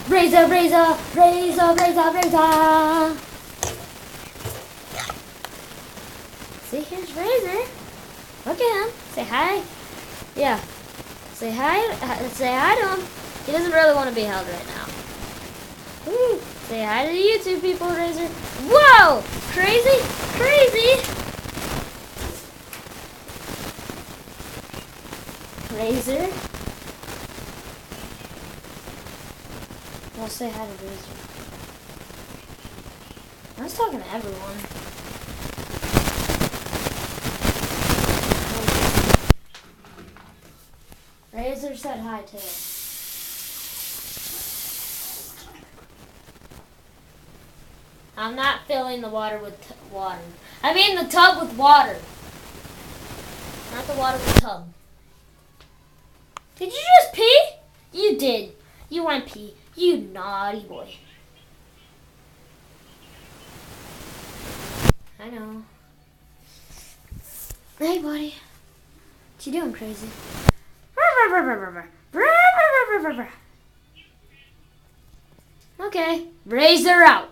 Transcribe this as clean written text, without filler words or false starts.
Razor, razor, razor, razor, razor. See, here's Razor. Look at him. Say hi. Yeah. Say hi. Say hi to him. He doesn't really want to be held right now. Woo. Say hi to the YouTube people, Razor. Whoa! Crazy, crazy. Razor. Well, say hi to Razor. I was talking to everyone. Razor said hi too. I'm not filling the water with water. I mean the tub with water. Not the water with the tub. Did you just pee? You did. You went pee. You naughty boy. I know. Hey, buddy. What you doing, crazy? Okay. Razor out.